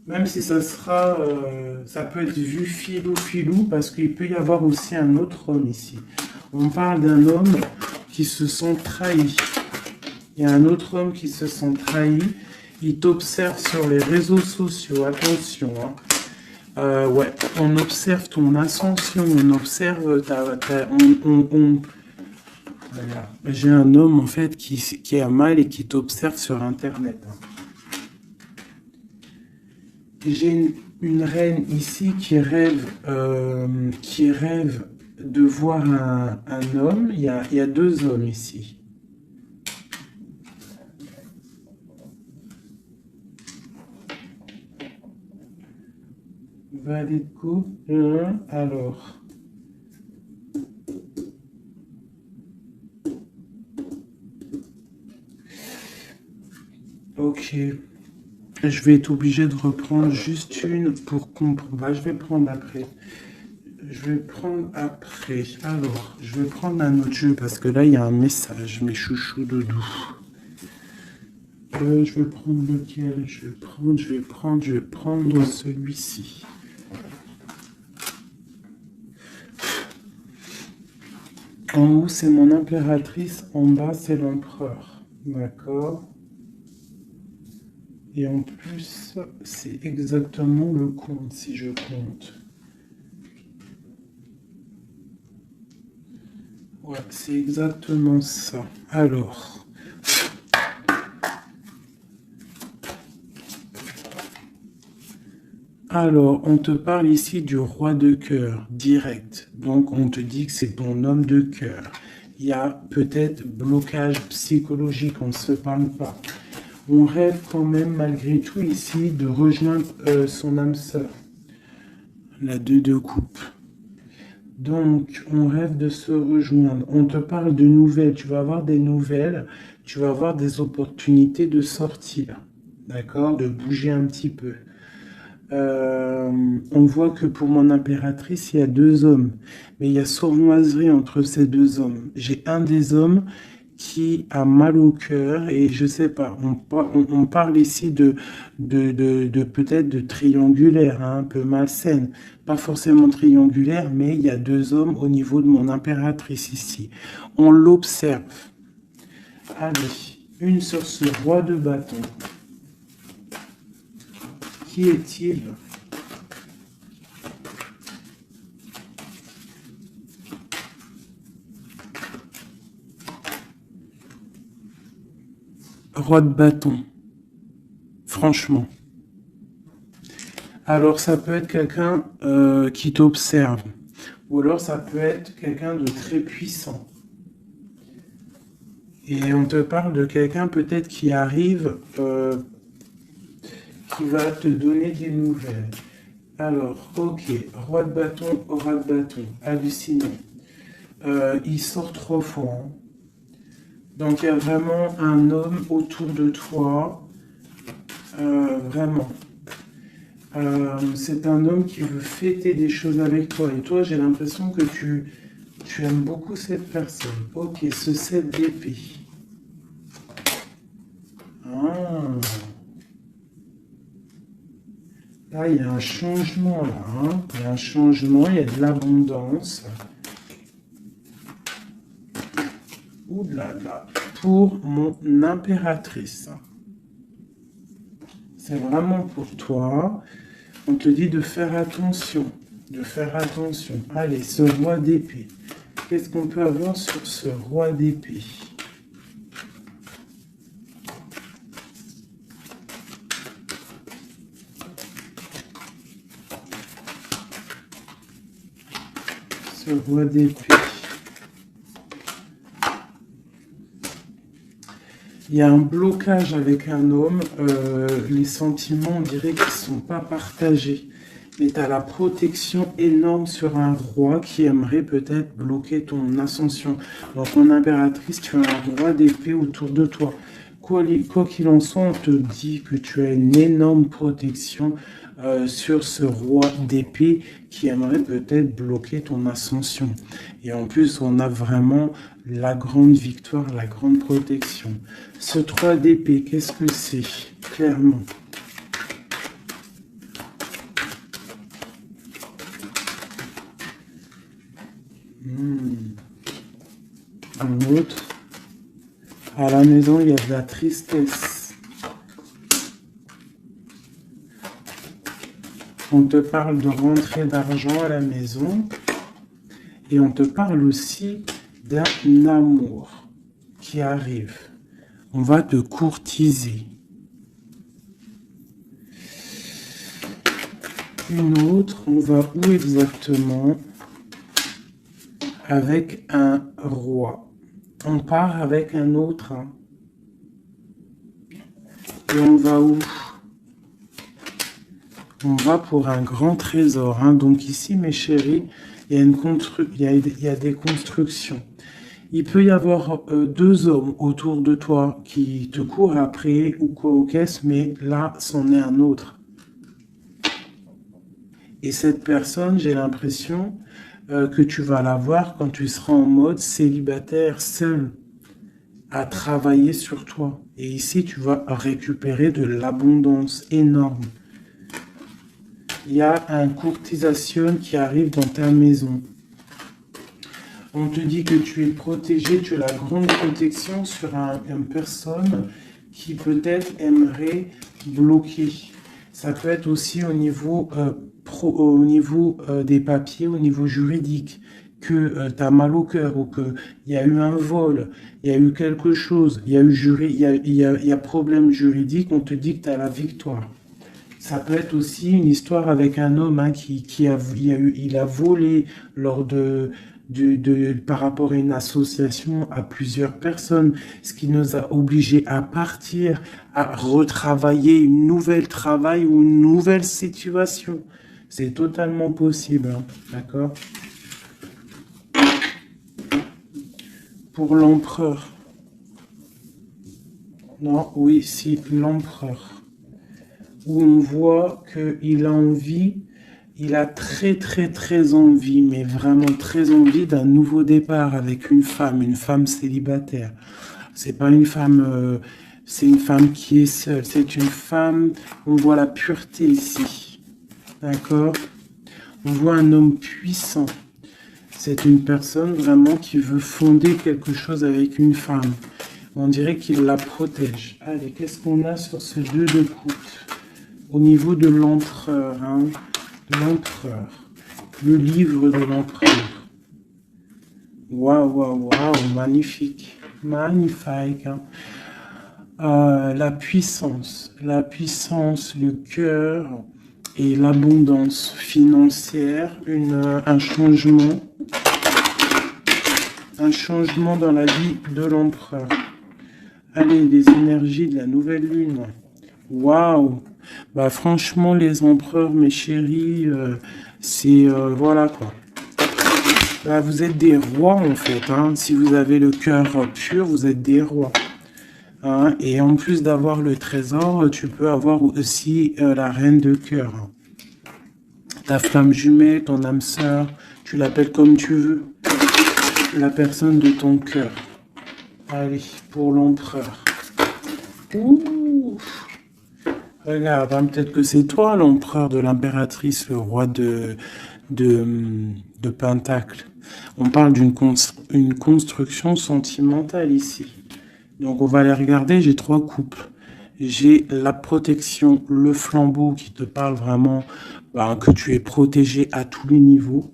Speaker 1: Même si ça sera, ça peut être vu filou, parce qu'il peut y avoir aussi un autre homme ici. On parle d'un homme qui se sent trahi. Il y a un autre homme qui se sent trahi. Il t'observe sur les réseaux sociaux. Attention, hein. Ouais, on observe ton ascension, on observe Regarde. J'ai un homme en fait qui a mal et qui t'observe sur internet, hein. J'ai une reine ici qui rêve de voir un homme. Il y a 2 hommes ici. Valet de coupe. Alors. Ok. Je vais être obligé de reprendre juste une pour comprendre. Bah, je vais prendre après. Alors, je vais prendre un autre jeu parce que là, il y a un message, mes chouchous doudou. Je vais prendre lequel? Je vais prendre celui-ci. En haut, c'est mon impératrice. En bas, c'est l'empereur. D'accord? Et en plus, c'est exactement le compte, si je compte. Ouais, c'est exactement ça. Alors, on te parle ici du roi de cœur, direct. Donc, on te dit que c'est ton homme de cœur. Il y a peut-être blocage psychologique, on ne se parle pas. On rêve quand même, malgré tout, ici, de rejoindre son âme sœur. La 2 de coupe. Donc, on rêve de se rejoindre. On te parle de nouvelles. Tu vas avoir des nouvelles. Tu vas avoir des opportunités de sortir. D'accord? De bouger un petit peu. On voit que pour mon impératrice, il y a deux hommes. Mais il y a sournoiserie entre ces deux hommes. J'ai un des hommes qui a mal au cœur et je sais pas, on parle ici de peut-être de triangulaire, hein, un peu malsaine. Pas forcément triangulaire, mais il y a deux hommes au niveau de mon impératrice ici. On l'observe. Allez, une sur ce roi de bâton. Qui est-il? Roi de bâton. Franchement. Alors ça peut être quelqu'un qui t'observe. Ou alors ça peut être quelqu'un de très puissant. Et on te parle de quelqu'un peut-être qui arrive, qui va te donner des nouvelles. Alors, ok, roi de bâton, aura de bâton, hallucinant. Il sort 3 fois. Hein. Donc il y a vraiment un homme autour de toi. Vraiment. C'est un homme qui veut fêter des choses avec toi. Et toi, j'ai l'impression que tu aimes beaucoup cette personne. Ok, ce 7 d'épée. Ah. Là, il y a un changement, là. Hein. Il y a un changement, il y a de l'abondance. Ouh là là. Pour mon impératrice. C'est vraiment pour toi. On te dit de faire attention. De faire attention. Allez, ce roi d'épée. Qu'est-ce qu'on peut avoir sur ce roi d'épée? Ce roi d'épée. Il y a un blocage avec un homme. Les sentiments, on dirait qu'ils ne sont pas partagés. Mais tu as la protection énorme sur un roi qui aimerait peut-être bloquer ton ascension. Donc, mon impératrice, tu as un roi d'épée autour de toi. Quoi qu'il en soit, on te dit que tu as une énorme protection sur ce roi d'épée qui aimerait peut-être bloquer ton ascension. Et en plus, on a vraiment la grande victoire, la grande protection. Ce 3 d'épée, qu'est-ce que c'est? Clairement. Un autre. À la maison, il y a de la tristesse. On te parle de rentrée d'argent à la maison. Et on te parle aussi d'un amour qui arrive. On va te courtiser. Une autre, on va où exactement? Avec un roi. On part avec un autre. Hein. Et on va où? On va pour un grand trésor. Hein. Donc ici, mes chéris, il y a des constructions. Il peut y avoir deux hommes autour de toi qui te courent après ou quoi aux caisses, mais là, c'en est un autre. Et cette personne, j'ai l'impression que tu vas la voir quand tu seras en mode célibataire, seul, à travailler sur toi. Et ici, tu vas récupérer de l'abondance énorme. Il y a un courtisation qui arrive dans ta maison. On te dit que tu es protégé, tu as la grande protection sur une personne qui peut-être aimerait bloquer. Ça peut être aussi au niveau, des papiers, au niveau juridique, que tu as mal au cœur ou qu'il y a eu un vol, il y a eu quelque chose, il y a problème juridique, on te dit que tu as la victoire. Ça peut être aussi une histoire avec un homme hein, il a volé lors par rapport à une association à plusieurs personnes, ce qui nous a obligés à partir, à retravailler une nouvelle travail ou une nouvelle situation. C'est totalement possible, hein, d'accord? Pour l'empereur. Non, oui, si, l'empereur. où on voit qu'il a envie, il a très envie, mais vraiment très envie d'un nouveau départ avec une femme célibataire. C'est pas une femme, c'est une femme qui est seule, c'est une femme, on voit la pureté ici, d'accord? On voit un homme puissant. C'est une personne vraiment qui veut fonder quelque chose avec une femme. On dirait qu'il la protège. Allez, qu'est-ce qu'on a sur ce 2 de coupe? Au niveau de l'empereur, hein, l'empereur. Le livre de l'empereur. Waouh, magnifique. Magnifique. Hein. La puissance, le cœur et l'abondance financière, un changement dans la vie de l'empereur. Allez, les énergies de la nouvelle lune. Waouh! Bah franchement, les empereurs, mes chéris, c'est voilà quoi. Bah, vous êtes des rois en fait. Hein. Si vous avez le cœur pur, vous êtes des rois. Hein. Et en plus d'avoir le trésor, tu peux avoir aussi la reine de cœur. Hein. Ta flamme jumelle, ton âme sœur, tu l'appelles comme tu veux. La personne de ton cœur. Allez, pour l'empereur. Ouh. Regarde, hein, peut-être que c'est toi l'empereur de l'impératrice, le roi de Pentacle. On parle d'une construction sentimentale ici. Donc on va les regarder, j'ai 3 coupes. J'ai la protection, le flambeau qui te parle vraiment que tu es protégé à tous les niveaux.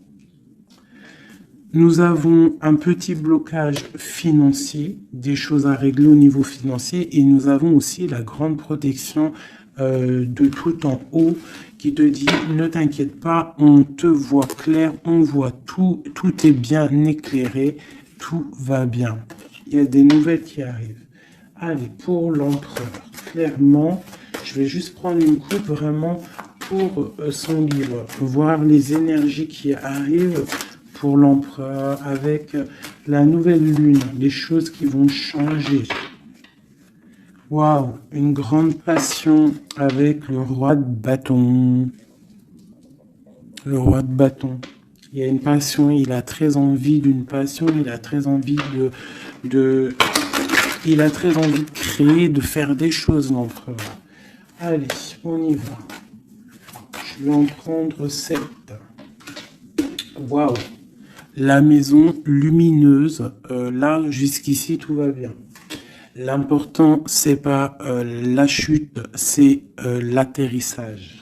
Speaker 1: Nous avons un petit blocage financier, des choses à régler au niveau financier, et nous avons aussi la grande protection de tout en haut qui te dit ne t'inquiète pas, on te voit clair, on voit tout, tout est bien éclairé, tout va bien. Il y a des nouvelles qui arrivent. Allez, pour l'empereur, clairement, je vais juste prendre une coupe vraiment pour son livre, voir les énergies qui arrivent pour l'empereur avec la nouvelle lune, les choses qui vont changer. Waouh, une grande passion avec le roi de bâton. Le roi de bâton. Il y a une passion, il a très envie d'une passion, il a très envie il a très envie de créer, de faire des choses, l'empereur. Allez, on y va. Je vais en prendre 7. Waouh. La maison lumineuse. Là, jusqu'ici, tout va bien. L'important, c'est pas la chute, c'est l'atterrissage.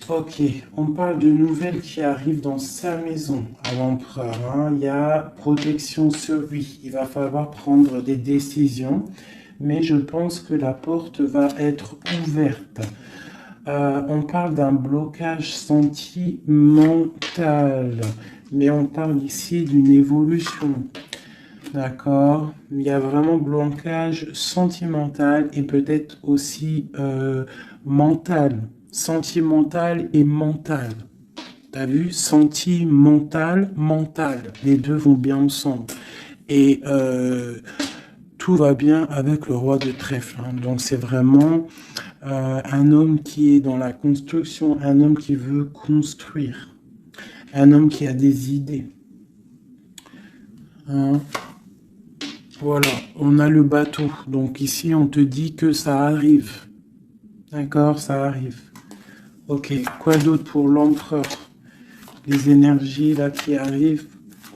Speaker 1: Ok, on parle de nouvelles qui arrivent dans sa maison à l'empereur. Hein. Il y a protection sur lui. Il va falloir prendre des décisions, mais je pense que la porte va être ouverte. On parle d'un blocage sentimental, mais on parle ici d'une évolution. D'accord. Il y a vraiment blocage sentimental et peut-être aussi mental. Sentimental et mental. T'as vu? Sentimental, mental. Les deux vont bien ensemble. Et tout va bien avec le roi de trèfle. Hein. Donc c'est vraiment un homme qui est dans la construction, un homme qui veut construire. Un homme qui a des idées. Hein. Voilà, on a le bateau. Donc ici, on te dit que ça arrive. D'accord, ça arrive. Ok, quoi d'autre pour l'empereur? Les énergies là qui arrivent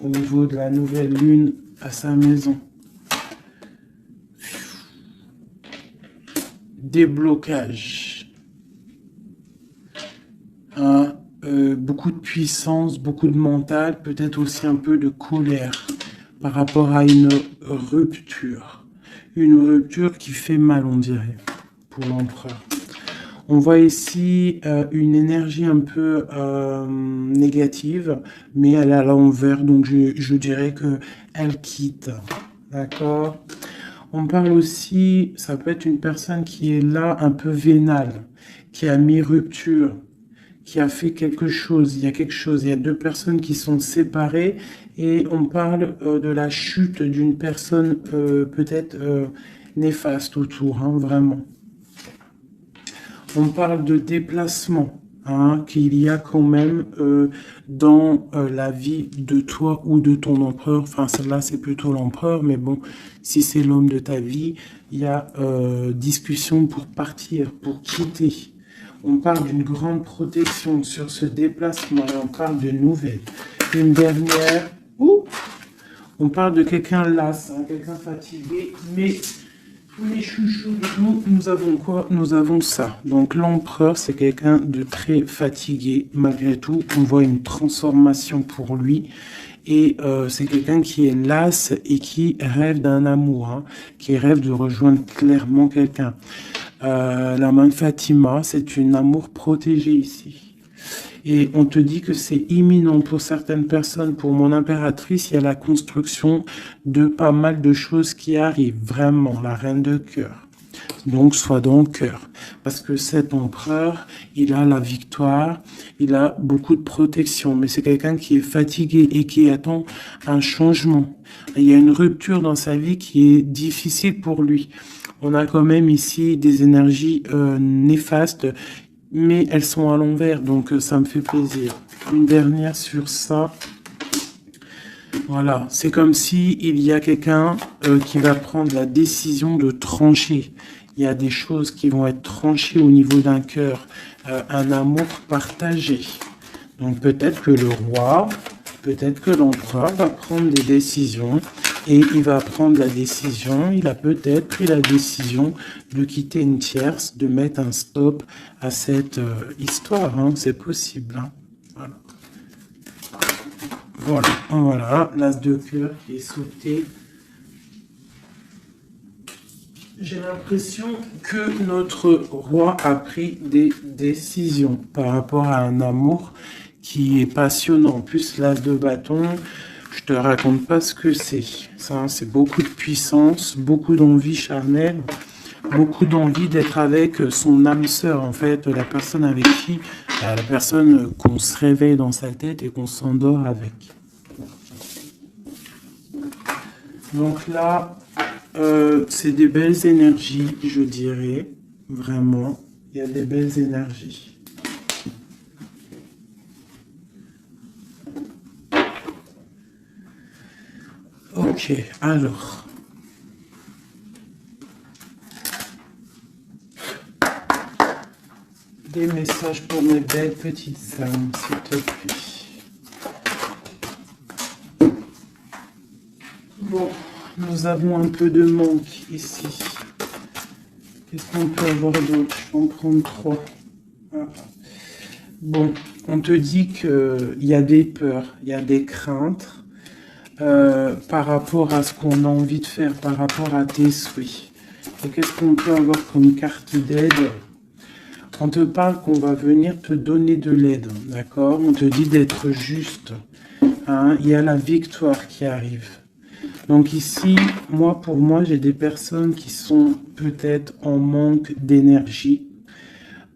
Speaker 1: au niveau de la nouvelle lune à sa maison. Déblocage. Hein, beaucoup de puissance, beaucoup de mental, peut-être aussi un peu de colère par rapport à une rupture. Une rupture qui fait mal, on dirait, pour l'empereur. On voit ici une énergie un peu négative, mais elle est à l'envers, donc je dirais qu'elle quitte. D'accord? On parle aussi, ça peut être une personne qui est là un peu vénale, qui a mis rupture, qui a fait quelque chose. Il y a quelque chose, il y a 2 personnes qui sont séparées et on parle de la chute d'une personne peut-être néfaste autour, hein, vraiment. On parle de déplacement, hein, qu'il y a quand même dans la vie de toi ou de ton empereur. Enfin, celle-là, c'est plutôt l'empereur, mais bon, si c'est l'homme de ta vie, il y a discussion pour partir, pour quitter. On parle d'une grande protection sur ce déplacement et on parle de nouvelles. Une dernière, on parle de quelqu'un las, hein, quelqu'un fatigué, mais les chouchous, nous avons quoi? Nous avons ça. Donc l'empereur, c'est quelqu'un de très fatigué. Malgré tout, on voit une transformation pour lui. Et c'est quelqu'un qui est las et qui rêve d'un amour, hein, qui rêve de rejoindre clairement quelqu'un. La main de Fatima, c'est un amour protégé ici. Et on te dit que c'est imminent pour certaines personnes. Pour mon impératrice, il y a la construction de pas mal de choses qui arrivent. Vraiment, la reine de cœur. Donc, sois dans le cœur. Parce que cet empereur, il a la victoire, il a beaucoup de protection. Mais c'est quelqu'un qui est fatigué et qui attend un changement. Il y a une rupture dans sa vie qui est difficile pour lui. On a quand même ici des énergies néfastes, mais elles sont à l'envers, donc ça me fait plaisir. Une dernière sur ça. Voilà, c'est comme si il y a quelqu'un qui va prendre la décision de trancher. Il y a des choses qui vont être tranchées au niveau d'un cœur, un amour partagé. Donc peut-être que le roi, peut-être que l'empereur va prendre des décisions et il va prendre la décision, il a peut-être pris la décision de quitter une tierce, de mettre un stop à cette histoire, hein, c'est possible. Hein. Voilà. Voilà, l'as de cœur qui est sauté. J'ai l'impression que notre roi a pris des décisions par rapport à un amour qui est passionnant. En plus, l'as de bâton, je te raconte pas ce que c'est. Ça, c'est beaucoup de puissance, beaucoup d'envie charnelle, beaucoup d'envie d'être avec son âme sœur, en fait, la personne avec qui, la personne qu'on se réveille dans sa tête et qu'on s'endort avec. Donc là, c'est des belles énergies, je dirais, vraiment. Il y a des belles énergies. Ok, alors. Des messages pour mes belles petites âmes, s'il te plaît. Bon, nous avons un peu de manque ici. Qu'est-ce qu'on peut avoir d'autre? Je vais en prendre 3. Ah. Bon, on te dit qu'il y a des peurs, il y a des craintes par rapport à ce qu'on a envie de faire, par rapport à tes souhaits. Et qu'est-ce qu'on peut avoir comme carte d'aide? On te parle qu'on va venir te donner de l'aide, d'accord? On te dit d'être juste. Hein? Il y a la victoire qui arrive. Donc ici, pour moi, j'ai des personnes qui sont peut-être en manque d'énergie,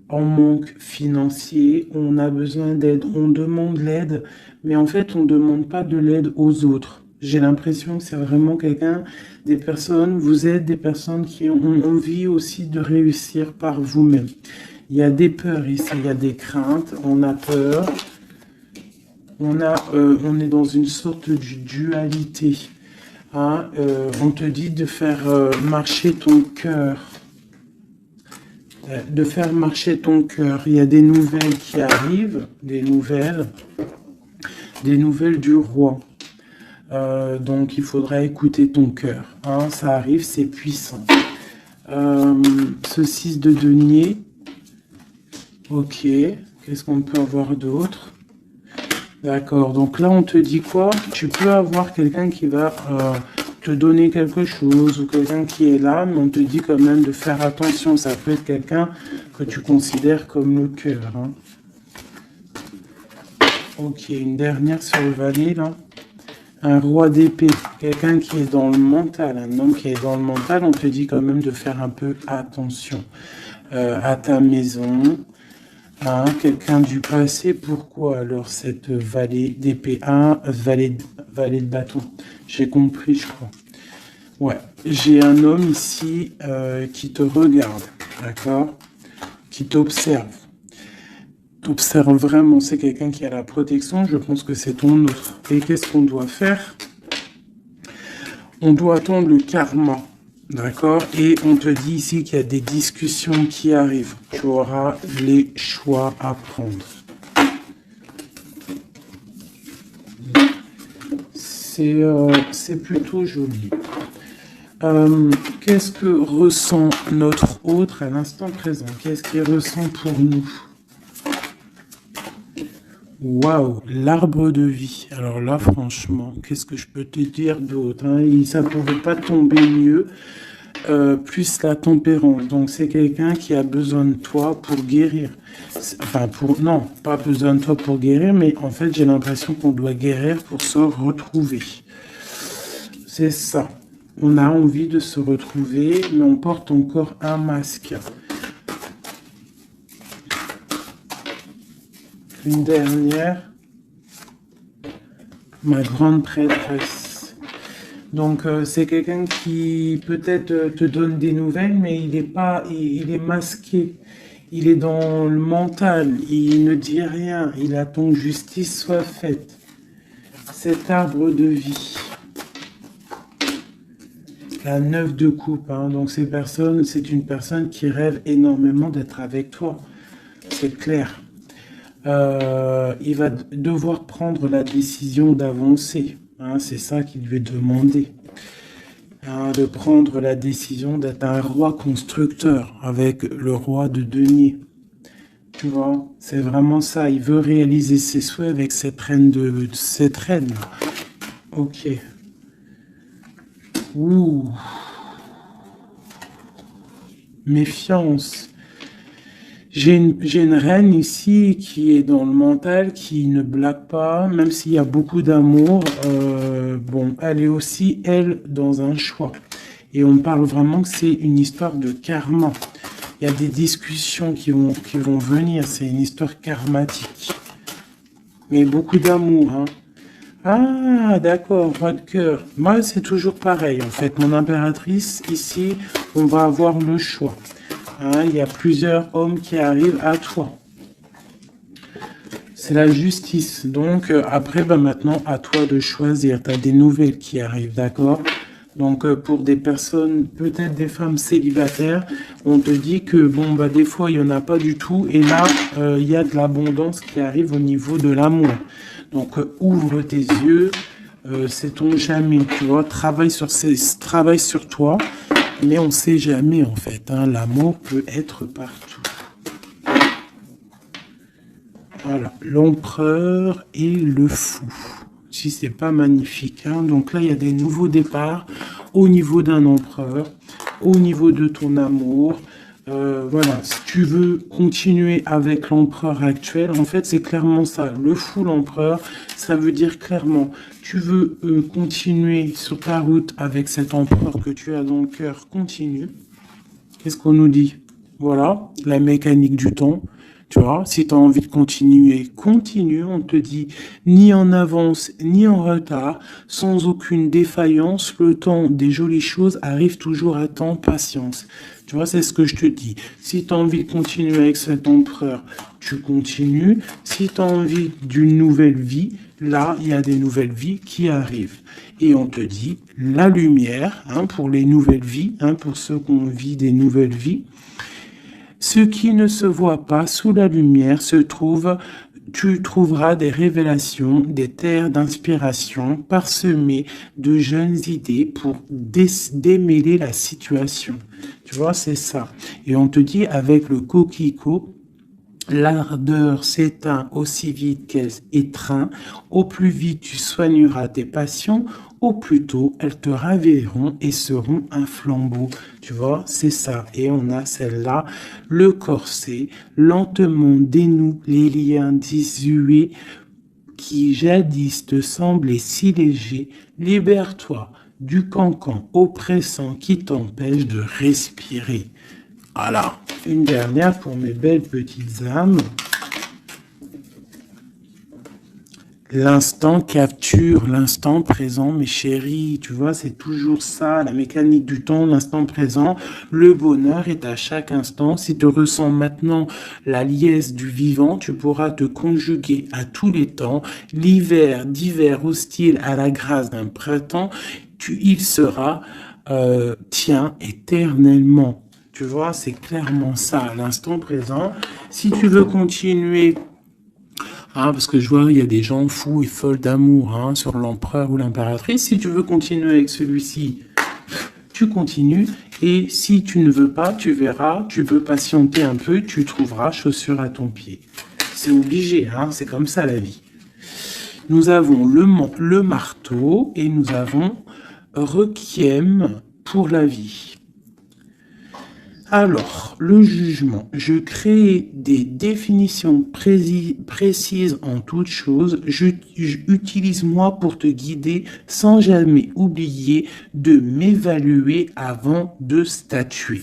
Speaker 1: en manque financier, on a besoin d'aide, on demande l'aide, mais en fait, on ne demande pas de l'aide aux autres. J'ai l'impression que c'est vraiment des personnes, vous êtes des personnes qui ont envie aussi de réussir par vous-même. Il y a des peurs ici, il y a des craintes, on a peur, on est dans une sorte de dualité. Hein, on te dit de faire marcher ton cœur. De faire marcher ton cœur. Il y a des nouvelles qui arrivent, des nouvelles du roi. Donc il faudra écouter ton cœur. Hein, ça arrive, c'est puissant. Ce 6 de denier. Ok, qu'est-ce qu'on peut avoir d'autre? D'accord, donc là on te dit quoi? Tu peux avoir quelqu'un qui va te donner quelque chose ou quelqu'un qui est là, mais on te dit quand même de faire attention. Ça peut être quelqu'un que tu considères comme le cœur. Hein. Ok, une dernière sur le valet là. Un roi d'épée, quelqu'un qui est dans le mental, un homme qui est dans le mental, on te dit quand même de faire un peu attention à ta maison. Hein, quelqu'un du passé, pourquoi alors cette vallée d'épée? Vallée de bâton. J'ai compris, je crois. Ouais, j'ai un homme ici qui te regarde, d'accord? qui t'observe. T'observe vraiment, c'est quelqu'un qui a la protection, je pense que c'est ton autre. Et qu'est-ce qu'on doit faire? On doit attendre le karma, d'accord? Et on te dit ici qu'il y a des discussions qui arrivent. Tu auras les choix à prendre. C'est plutôt joli. Qu'est-ce que ressent notre autre à l'instant présent? Qu'est-ce qu'il ressent pour nous? Waouh, l'arbre de vie. Alors là, franchement, qu'est-ce que je peux te dire d'autre, hein? Ça ne pouvait pas tomber mieux. Plus la tempérance. Donc, c'est quelqu'un qui a besoin de toi pour guérir. Enfin, non, pas besoin de toi pour guérir, mais en fait, j'ai l'impression qu'on doit guérir pour se retrouver. C'est ça. On a envie de se retrouver, mais on porte encore un masque. Une dernière, ma grande prêtresse. Donc, c'est quelqu'un qui peut-être te donne des nouvelles, mais il est masqué. Il est dans le mental, il ne dit rien, il attend que justice soit faite. Cet arbre de vie. La 9 de coupe, hein. Donc c'est une personne qui rêve énormément d'être avec toi. C'est clair. Il va devoir prendre la décision d'avancer. Hein, c'est ça qu'il lui est demandé. Hein, de prendre la décision d'être un roi constructeur avec le roi de denier. Tu vois, c'est vraiment ça. Il veut réaliser ses souhaits avec cette reine. Ok. Ouh. Méfiance. J'ai une reine ici qui est dans le mental, qui ne blague pas, même s'il y a beaucoup d'amour. Bon, elle est aussi, elle, dans un choix. Et on parle vraiment que c'est une histoire de karma. Il y a des discussions qui vont venir. C'est une histoire karmatique. Mais beaucoup d'amour, hein. Ah, d'accord, roi de cœur. Moi, c'est toujours pareil, en fait. Mon impératrice, ici, on va avoir le choix. Hein, il y a plusieurs hommes qui arrivent à toi. C'est la justice. Donc, après, maintenant, à toi de choisir. Tu as des nouvelles qui arrivent, d'accord? Donc, pour des personnes, peut-être des femmes célibataires, on te dit que, bon, des fois, il n'y en a pas du tout. Et là, il y a de l'abondance qui arrive au niveau de l'amour. Donc, ouvre tes yeux, sait-on jamais, tu vois, travaille sur toi, mais on ne sait jamais, en fait, hein, l'amour peut être partout. Voilà, l'empereur et le fou. Si c'est pas magnifique, hein. Donc là, il y a des nouveaux départs au niveau d'un empereur, au niveau de ton amour. Voilà, si tu veux continuer avec l'empereur actuel, en fait, c'est clairement ça. Le fou, l'empereur, ça veut dire clairement, tu veux continuer sur ta route avec cet empereur que tu as dans le cœur, continue. Qu'est-ce qu'on nous dit? Voilà, la mécanique du temps. Tu vois, si tu as envie de continuer, continue. On te dit ni en avance, ni en retard, sans aucune défaillance. Le temps des jolies choses arrive toujours à temps, patience. Tu vois, c'est ce que je te dis. Si tu as envie de continuer avec cet empereur, tu continues. Si tu as envie d'une nouvelle vie, là, il y a des nouvelles vies qui arrivent. Et on te dit la lumière, hein, pour les nouvelles vies, hein, pour ceux qui ont vit des nouvelles vies. Ce qui ne se voit pas sous la lumière tu trouveras des révélations, des terres d'inspiration parsemées de jeunes idées pour démêler la situation. Tu vois, c'est ça. Et on te dit avec le coquelicot, l'ardeur s'éteint aussi vite qu'elle étreint. Au plus vite tu soigneras tes passions, au plus tôt elles te raviront et seront un flambeau. Tu vois, c'est ça. Et on a celle-là, le corset, lentement dénoue les liens désuets qui jadis te semblaient si légers. Libère-toi du cancan oppressant qui t'empêche de respirer. Voilà, une dernière pour mes belles petites âmes. L'instant capture l'instant présent, mes chéris. Tu vois, c'est toujours ça, la mécanique du temps, l'instant présent. Le bonheur est à chaque instant. Si tu ressens maintenant la liesse du vivant, tu pourras te conjuguer à tous les temps. L'hiver, d'hiver hostile à la grâce d'un printemps, il sera tien éternellement. Tu vois, c'est clairement ça, l'instant présent. Si tu veux continuer, parce que je vois, il y a des gens fous et folles d'amour sur l'empereur ou l'impératrice. Si tu veux continuer avec celui-ci, tu continues. Et si tu ne veux pas, tu verras, tu peux patienter un peu, tu trouveras chaussure à ton pied. C'est obligé, c'est comme ça la vie. Nous avons le marteau et nous avons Requiem pour la vie. Alors, le jugement. Je crée des définitions précises en toute chose. Utilise-moi pour te guider sans jamais oublier de m'évaluer avant de statuer.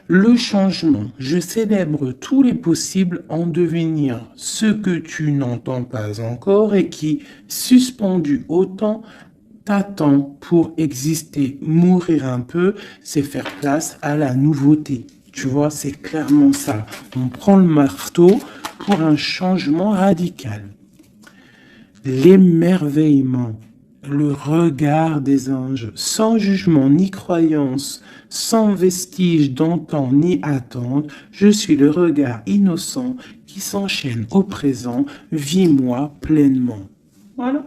Speaker 1: Le changement. Je célèbre tous les possibles en devenir ce que tu n'entends pas encore et qui, suspendu au temps, t'attend pour exister. Mourir un peu, c'est faire place à la nouveauté. Tu vois, c'est clairement ça. On prend le marteau pour un changement radical. L'émerveillement, le regard des anges, sans jugement ni croyance, sans vestige d'antan ni attente, je suis le regard innocent qui s'enchaîne au présent, vis-moi pleinement. Voilà.